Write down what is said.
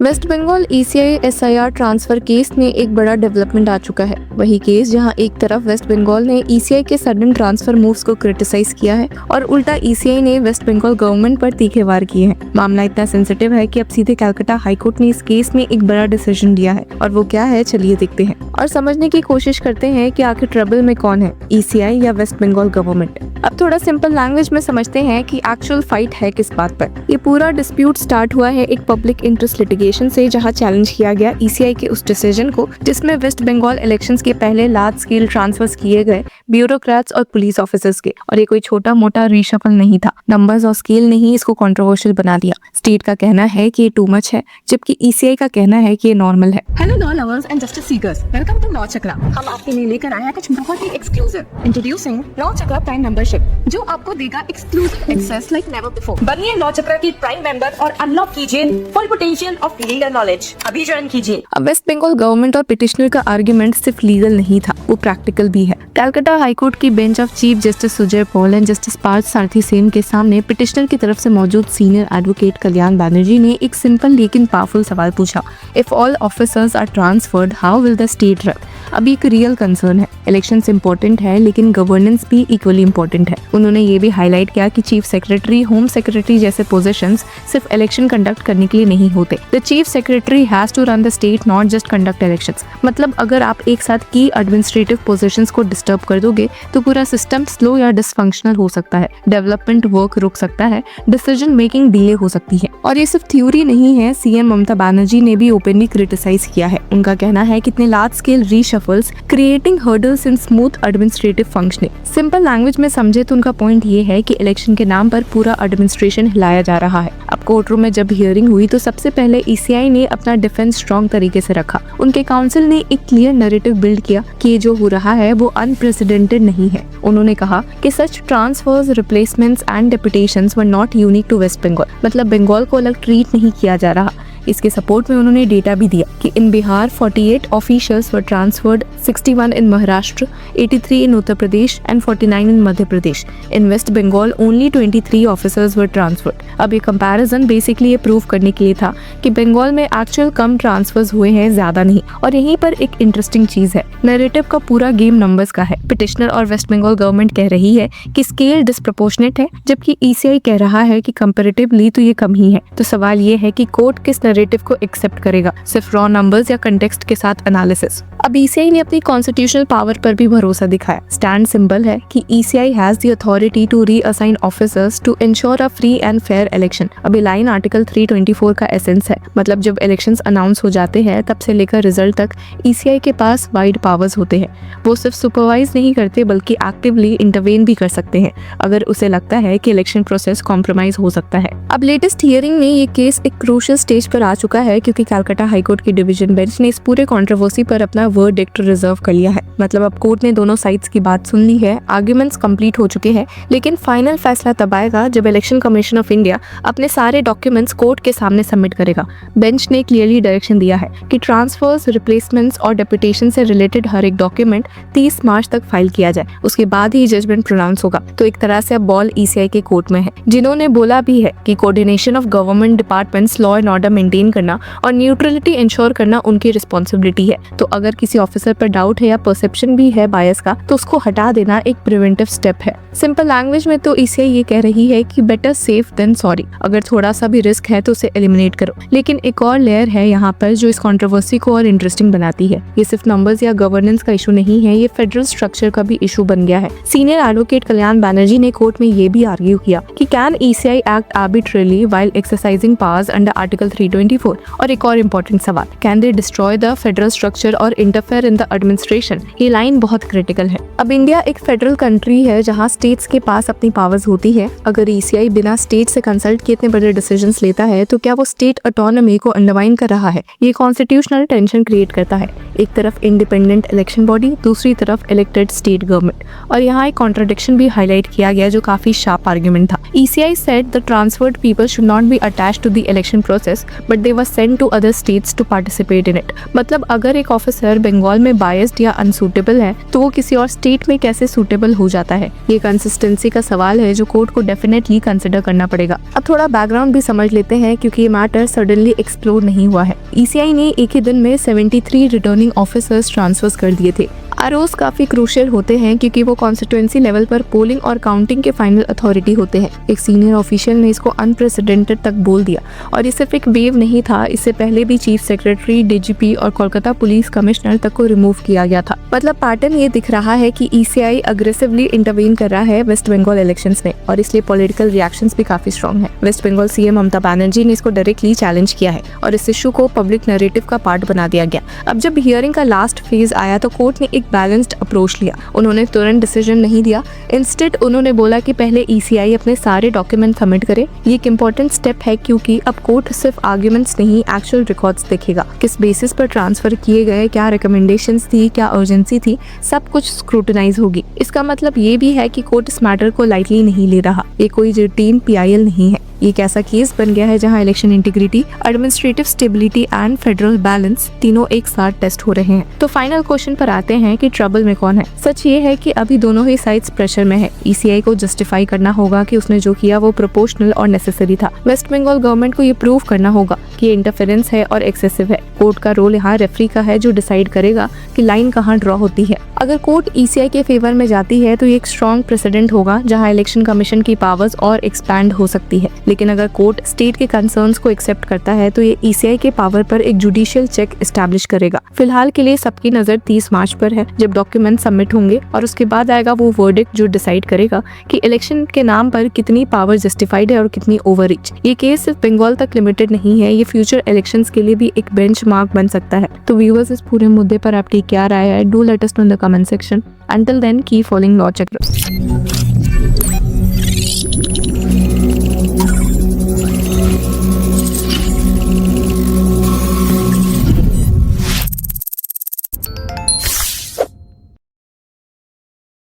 Waste Bengal ECI SIR transfer case में एक बड़ा डेवलपमेंट आ चुका है। वही केस जहां एक तरफ वेस्ट बंगाल ने ईसीआई के सडन ट्रांसफर मूव्स को क्रिटिसाइज किया है और उल्टा ईसीआई ने वेस्ट बंगाल गवर्नमेंट पर तीखे वार किए हैं। मामला इतना सेंसिटिव है कि अब सीधे कलकत्ता हाईकोर्ट ने इस केस में एक बड़ा डिसीजन लिया है और वो क्या है, चलिए देखते हैं और समझने की कोशिश करते हैं कि आखिर ट्रबल में कौन है, ईसीआई या वेस्ट बंगाल गवर्नमेंट। अब थोड़ा सिंपल लैंग्वेज में समझते हैं कि एक्चुअल फाइट है किस बात पर। ये पूरा डिस्प्यूट स्टार्ट हुआ है एक पब्लिक इंटरेस्ट लिटिगेशन से, जहां चैलेंज किया गया ईसीआई के उस डिसीजन को जिसमें वेस्ट बंगाल इलेक्शंस के पहले लार्ज स्केल ट्रांसफर्स किए गए ब्यूरोक्रेट्स और पुलिस ऑफिसर्स के। और ये कोई छोटा मोटा रीशफल नहीं था, नंबर्स और स्केल ने ही इसको कंट्रोवर्शियल बना दिया। स्टेट का कहना है कि ये टू मच है, जबकि ईसीआई का कहना है कि ये नॉर्मल है। Hello law lovers and justice seekers, welcome to law Chakra. हम आपके लिए लेकर आए हैं कुछ बहुत ही exclusive. Introducing law Chakra prime membership, जो आपको देगा exclusive access like never before. बनिए लॉ चक्रा की प्राइम मेंबर और अनलॉक कीजिए full potential of legal knowledge. अभी ज्वाइन कीजिए। अब वेस्ट बंगाल गवर्नमेंट और पिटिशनर का आर्गुमेंट सिर्फ लीगल नहीं था, वो प्रैक्टिकल भी है। कलकत्ता हाईकोर्ट की bench of chief justice Sujoy Paul and justice Partha Sarathi Sen के सामने पिटिशनर की तरफ से मौजूद सीनियर एडवोकेट कल्याण बैनर्जी ने एक सिंपल लेकिन पावरफुल सवाल पूछा। If all officers are transferred, how will the state run? अब एक रियल कंसर्न है। इलेक्शंस इंपॉर्टेंट है लेकिन गवर्नेंस भी इक्वली इंपॉर्टेंट है। उन्होंने ये भी हाईलाइट किया कि चीफ सेक्रेटरी, होम सेक्रेटरी जैसे पोजीशंस सिर्फ इलेक्शन कंडक्ट करने के लिए नहीं होते। The chief secretary has to run the state, not just conduct elections. मतलब अगर आप एक साथ की एडमिनिस्ट्रेटिव पोजीशंस को डिस्टर्ब कर दोगे तो पूरा सिस्टम स्लो या डिसफंक्शनल हो सकता है, डेवलपमेंट वर्क रुक सकता है, डिसीजन मेकिंग डिले हो सकती है। और ये सिर्फ थ्योरी नहीं है, सीएम ममता बनर्जी ने भी ओपनली क्रिटिसाइज किया है। उनका कहना है कि इतने large scale reshuffles creating hurdles in smooth administrative functioning. Simple language में समझे तो उनका पॉइंट ये है कि इलेक्शन के नाम पर पूरा एडमिनिस्ट्रेशन हिलाया जा रहा है। अब कोर्ट रूम में जब हियरिंग हुई तो सबसे पहले ईसीआई ने अपना डिफेंस स्ट्रॉन्ग तरीके से रखा। उनके काउंसिल ने एक क्लियर नैरेटिव बिल्ड किया कि ये जो हो रहा है वो अनप्रेसिडेंटेड नहीं है। उन्होंने कहा कि such transfers, replacements and deputations were not unique to West Bengal. मतलब बंगाल को अलग ट्रीट नहीं किया जा रहा। इसके सपोर्ट में उन्होंने डेटा भी दिया कि in Bihar 48 officials were transferred, 61 in Maharashtra, 83 in Uttar Pradesh and 49 in Madhya Pradesh. In West Bengal only 23 officers were transferred. अब ये कंपैरिजन बेसिकली ये प्रूव करने के लिए था कि बंगाल में एक्चुअल कम ट्रांसफर्स हुए हैं, ज्यादा नहीं। और यहीं पर एक इंटरेस्टिंग चीज है, नैरेटिव का पूरा गेम नंबर्स का है। पिटिशनर और वेस्ट बंगाल गवर्नमेंट कह रही है कि स्केल डिस्प्रपोर्शनेट है, जबकि ईसीआई कह रहा है कि कंपैरेटिवली तो ये कम ही है। तो सवाल ये है कि कोर्ट किस नैरेटिव को एक्सेप्ट करेगा, सिर्फ रॉ नंबर्स या कंटेक्स्ट के साथ एनालिसिस। अब ईसीआई ने अपनी कॉन्स्टिट्यूशनल पावर पर भी भरोसा दिखाया। स्टैंड सिंबल है कि ECI has the authority to reassign officers to ensure a free and fair election. अब ये लाइन आर्टिकल 324 का एसेंस है। मतलब जब इलेक्शंस अनाउंस हो जाते हैं तब से लेकर रिजल्ट तक ईसीआई के पास वाइड पावर्स होते हैं। वो सिर्फ सुपरवाइज नहीं करते बल्कि एक्टिवली इंटरवेन भी कर सकते हैं अगर उसे लगता है कि इलेक्शन प्रोसेस कॉम्प्रोमाइज हो सकता है। अब लेटेस्ट हियरिंग में ये केस एक क्रूशियल स्टेज पर आ चुका है क्योंकि कलकत्ता हाईकोर्ट की डिवीजन बेंच ने इस पूरे कंट्रोवर्सी पर अपना वर्डिक्ट रिजर्व कर लिया है। मतलब अब कोर्ट ने दोनों साइड्स की बात सुन ली है, आर्गुमेंट्स कंप्लीट हो चुके हैं, लेकिन फाइनल फैसला तब आएगा जब इलेक्शन कमीशन ऑफ इंडिया अपने सारे डॉक्यूमेंट्स कोर्ट के सामने सबमिट करेगा। बेंच ने क्लियरली डायरेक्शन दिया है कि ट्रांसफर्स, रिप्लेसमेंट्स और डेपुटेशन से रिलेटेड हर एक डॉक्यूमेंट 30 मार्च तक फाइल किया जाए, उसके बाद ही जजमेंट प्रोनाउंस होगा। तो एक तरह से अब बॉल ईसीआई के कोर्ट में है, जिन्होंने बोला भी है कि coordination of government departments, law and order maintain करना और न्यूट्रलिटी इंश्योर करना उनकी रिस्पॉन्सिबिलिटी है। तो अगर किसी ऑफिसर पर डाउट है या परसेप्शन भी है बायस का, तो उसको हटा देना एक प्रिवेंटिव स्टेप है। सिंपल लैंग्वेज में तो ईसीआई ये कह रही है कि बेटर सेफ देन सॉरी। अगर थोड़ा सा भी रिस्क है तो उसे एलिमिनेट करो। लेकिन एक और लेयर है यहाँ पर जो इस कंट्रोवर्सी को और इंटरेस्टिंग बनाती है। ये सिर्फ नंबर्स या गवर्नेंस का इशू नहीं है, ये फेडरल स्ट्रक्चर का भी इशू बन गया है। सीनियर एडवोकेट कल्याण बैनर्जी ने कोर्ट में ये भी आर्ग्यू किया कि can ECI act arbitrarily while exercising powers under article 324। और एक और इम्पोर्टेंट सवाल, can they destroy the federal structure और इंटरफेयर इन द एडमिनिस्ट्रेशन? ये लाइन बहुत क्रिटिकल है। अब इंडिया एक फेडरल कंट्री है जहां स्टेट्स के पास अपनी पावर्स होती है। अगर ईसीआई बिना स्टेट से कंसल्ट किए इतने बड़े डिसीजंस लेता है तो क्या वो स्टेट ऑटोनॉमी को अंडरमाइन कर रहा है? ये कॉन्स्टिट्यूशनल टेंशन क्रिएट करता है। एक तरफ इंडिपेंडेंट इलेक्शन बॉडी, दूसरी तरफ इलेक्टेड स्टेट गवर्नमेंट। और यहाँ एक कॉन्ट्रडिक्शन भी हाईलाइट किया गया जो काफी शार्प आर्ग्यूमेंट था। ECI said the transferred people should not be attached to the election process, but they were sent to other states to participate in it। मतलब अगर एक ऑफिसर बंगाल में बायस्ड या अनसूटेबल है तो वो किसी और स्टेट में कैसे सूटेबल हो जाता है? ये कंसिस्टेंसी का सवाल है जो कोर्ट को डेफिनेटली कंसिडर करना पड़ेगा। अब थोड़ा बैकग्राउंड भी समझ लेते हैं क्योंकि ये मैटर सडनली एक्सप्लोर नहीं हुआ है। ECI ने एक ही दिन में 73 रिटर्निंग ऑफिसर्स ट्रांसफर कर दिए थे। आरओस काफी क्रूशियल होते हैं क्योंकि वो कॉन्स्टिट्यूएंसी लेवल पर पोलिंग और काउंटिंग के फाइनल अथॉरिटी होते हैं। एक सीनियर ऑफिशियल ने इसको अनप्रेसिडेंटेड तक बोल दिया और ये सिर्फ एक वेव नहीं था, इससे पहले भी चीफ सेक्रेटरी, DGP और कोलकाता पुलिस कमिश्नर तक को रिमूव किया गया था। मतलब पैटर्न ये दिख रहा है कि ECI अग्रेसिवली इंटरवीन कर रहा है वेस्ट बंगाल इलेक्शंस में और इसलिए पॉलिटिकल रिएक्शंस भी काफी स्ट्रॉन्ग है। वेस्ट बंगाल CM ममता बनर्जी ने इसको डायरेक्टली चैलेंज किया है और इस इशू को पब्लिक नैरेटिव का पार्ट बना दिया गया। अब जब हियरिंग का लास्ट फेज आया तो कोर्ट ने एक बैलेंस्ड अप्रोच लिया। उन्होंने तुरंत डिसीजन नहीं दिया, इंस्टेड उन्होंने बोला कि पहले ECI अपने सारे डॉक्यूमेंट सबमिट करे। ये एक इंपॉर्टेंट स्टेप है क्योंकि अब कोर्ट सिर्फ आर्ग्यूमेंट्स नहीं, एक्चुअल रिकॉर्ड्स देखेगा। किस बेसिस पर ट्रांसफर किए गए, क्या रिकमेंडेशंस थी, क्या अर्जेंसी थी, सब कुछ स्क्रूटनाइज होगी। इसका मतलब ये भी है कि कोर्ट इस मैटर को लाइटली नहीं ले रहा। ये कोई रूटीन PIL नहीं है। ये एक ऐसा केस बन गया है जहां election integrity, administrative stability and federal balance तीनों एक साथ टेस्ट हो रहे हैं। तो फाइनल क्वेश्चन पर आते हैं कि ट्रबल में कौन है। सच ये है कि अभी दोनों ही साइड्स प्रेशर में है। ECI को जस्टिफाई करना होगा कि उसने जो किया वो प्रोपोर्शनल और नेसेसरी था। वेस्ट बंगाल गवर्नमेंट को ये प्रूव करना होगा कि ये इंटरफेरेंस है और एक्सेसिव है। कोर्ट का रोल यहाँ रेफरी का है जो डिसाइड करेगा कि लाइन कहाँ ड्रॉ होती है। अगर कोर्ट ECI के फेवर में जाती है तो ये एक स्ट्रॉन्ग प्रेसिडेंट होगा जहाँ इलेक्शन कमीशन की पावर्स और एक्सपैंड हो सकती है। लेकिन अगर कोर्ट स्टेट के कंसर्न्स को एक्सेप्ट करता है तो ये ECI के पावर पर एक जुडिशियल चेक एस्टैब्लिश करेगा। फिलहाल के लिए सबकी नजर 30 मार्च पर है जब डॉक्यूमेंट सबमिट होंगे और उसके बाद आएगा वो वर्डिक्ट जो डिसाइड करेगा कि इलेक्शन के नाम पर कितनी पावर जस्टिफाइड है और कितनी ओवररीच। ये केस सिर्फ बंगाल तक लिमिटेड नहीं है, ये फ्यूचर इलेक्शंस के लिए भी एक बेंचमार्क बन सकता है। तो व्यूअर्स, इस पूरे मुद्दे पर आपकी क्या राय है? Do let us know in the comment section. Until then, keep following Law Chakra.